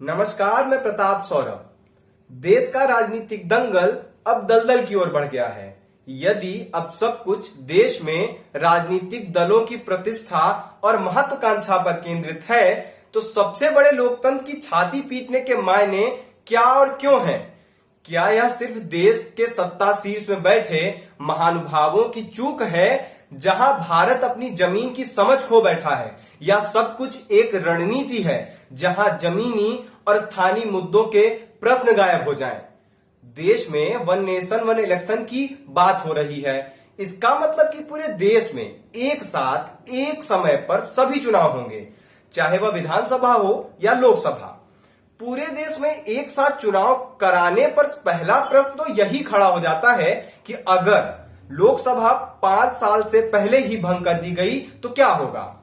नमस्कार, मैं प्रताप सौरभ। देश का राजनीतिक दंगल अब दलदल की ओर बढ़ गया है। यदि अब सब कुछ देश में राजनीतिक दलों की प्रतिष्ठा और महत्वाकांक्षा पर केंद्रित है, तो सबसे बड़े लोकतंत्र की छाती पीटने के मायने क्या और क्यों हैं? क्या यह सिर्फ देश के सत्ता शीर्ष में बैठे महानुभावों की चूक है, जहां भारत अपनी जमीन की समझ खो बैठा है, या सब कुछ एक रणनीति है जहां जमीनी और स्थानीय मुद्दों के प्रश्न गायब हो जाएं? देश में वन नेशन वन इलेक्शन की बात हो रही है। इसका मतलब कि पूरे देश में एक साथ एक समय पर सभी चुनाव होंगे, चाहे वह विधानसभा हो या लोकसभा। पूरे देश में एक साथ चुनाव कराने पर पहला प्रश्न तो यही खड़ा हो जाता है कि अगर लोकसभा 5 साल से पहले ही भंग कर दी गई तो क्या होगा?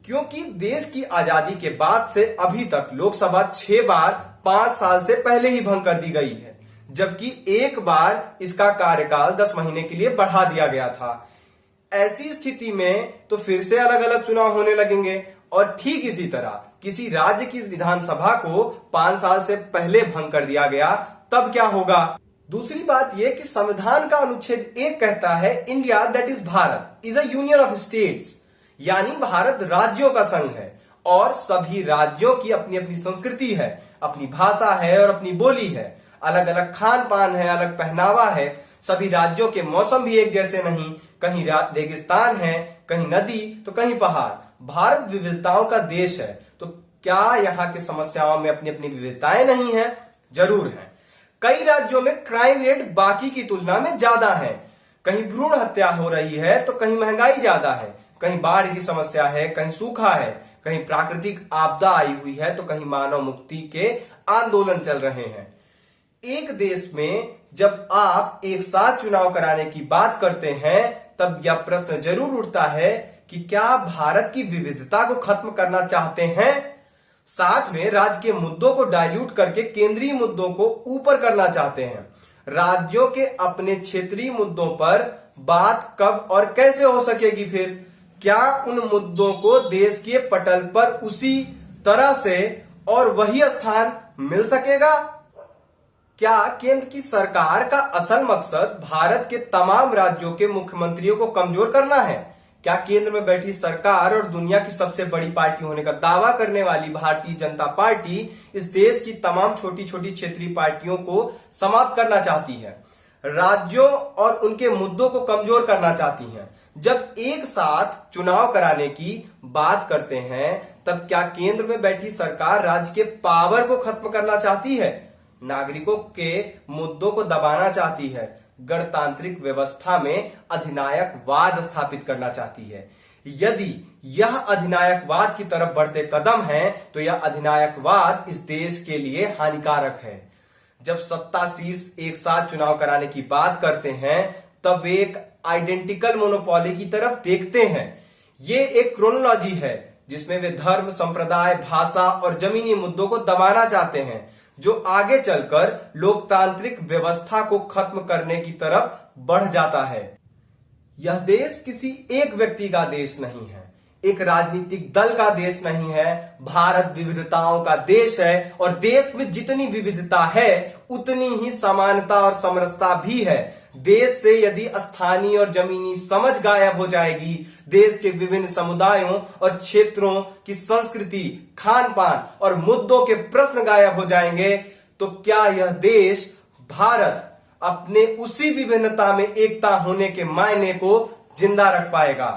क्योंकि देश की आजादी के बाद से अभी तक लोकसभा 6 बार 5 साल से पहले ही भंग कर दी गई है, जबकि एक बार इसका कार्यकाल 10 महीने के लिए बढ़ा दिया गया था। ऐसी स्थिति में तो फिर से अलग अलग चुनाव होने लगेंगे, और ठीक इसी तरह किसी राज्य की विधानसभा को 5 साल से पहले भंग कर दिया गया, तब क्या होगा? दूसरी बात यह कि संविधान का अनुच्छेद 1 कहता है India that is Bharat is a union of states, यानी भारत राज्यों का संघ है और सभी राज्यों की अपनी अपनी संस्कृति है, अपनी भाषा है और अपनी बोली है, अलग अलग खान पान है, अलग पहनावा है। सभी राज्यों के मौसम भी एक जैसे नहीं, कहीं रेगिस्तान है, कहीं नदी तो कहीं पहाड़। भारत विविधताओं का देश है, तो क्या यहाँ की समस्याओं में अपनी अपनी विविधताएं नहीं है? जरूर है। कई राज्यों में क्राइम रेट बाकी की तुलना में ज्यादा है। कहीं भ्रूण हत्या हो रही है तो कहीं महंगाई ज्यादा है, कहीं बाढ़ की समस्या है, कहीं सूखा है, कहीं प्राकृतिक आपदा आई हुई है, तो कहीं मानव मुक्ति के आंदोलन चल रहे हैं। एक देश में जब आप एक साथ चुनाव कराने की बात करते हैं, तब यह प्रश्न जरूर उठता है कि क्या भारत की विविधता को खत्म करना चाहते हैं? साथ में राज्य के मुद्दों को डाइल्यूट करके केंद्रीय मुद्दों को ऊपर करना चाहते हैं। राज्यों के अपने क्षेत्रीय मुद्दों पर बात कब और कैसे हो सकेगी फिर? क्या उन मुद्दों को देश के पटल पर उसी तरह से और वही स्थान मिल सकेगा? क्या केंद्र की सरकार का असल मकसद भारत के तमाम राज्यों के मुख्यमंत्रियों को कमजोर करना है? क्या केंद्र में बैठी सरकार और दुनिया की सबसे बड़ी पार्टी होने का दावा करने वाली भारतीय जनता पार्टी इस देश की तमाम छोटी छोटी क्षेत्रीय पार्टियों को समाप्त करना चाहती है, राज्यों और उनके मुद्दों को कमजोर करना चाहती है? जब एक साथ चुनाव कराने की बात करते हैं, तब क्या केंद्र में बैठी सरकार राज्य के पावर को खत्म करना चाहती है, नागरिकों के मुद्दों को दबाना चाहती है, गणतांत्रिक व्यवस्था में अधिनायकवाद स्थापित करना चाहती है? यदि यह अधिनायकवाद की तरफ बढ़ते कदम है, तो यह अधिनायकवाद इस देश के लिए हानिकारक है। जब सत्ता शीर्ष एक साथ चुनाव कराने की बात करते हैं, तब एक आइडेंटिकल मोनोपोली की तरफ देखते हैं। ये एक क्रोनोलॉजी है जिसमें वे धर्म, संप्रदाय, भाषा और जमीनी मुद्दों को दबाना चाहते हैं, जो आगे चलकर लोकतांत्रिक व्यवस्था को खत्म करने की तरफ बढ़ जाता है। यह देश किसी एक व्यक्ति का देश नहीं है, एक राजनीतिक दल का देश नहीं है। भारत विविधताओं का देश है, और देश में जितनी विविधता है उतनी ही समानता और समरसता भी है। देश से यदि स्थानीय और जमीनी समझ गायब हो जाएगी, देश के विभिन्न समुदायों और क्षेत्रों की संस्कृति, खान पान और मुद्दों के प्रश्न गायब हो जाएंगे, तो क्या यह देश भारत अपने उसी विभिन्नता में एकता होने के मायने को जिंदा रख पाएगा?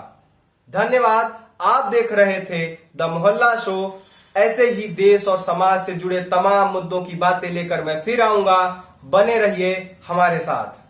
धन्यवाद। आप देख रहे थे द मोहल्ला शो। ऐसे ही देश और समाज से जुड़े तमाम मुद्दों की बातें लेकर मैं फिर आऊंगा। बने रहिए हमारे साथ।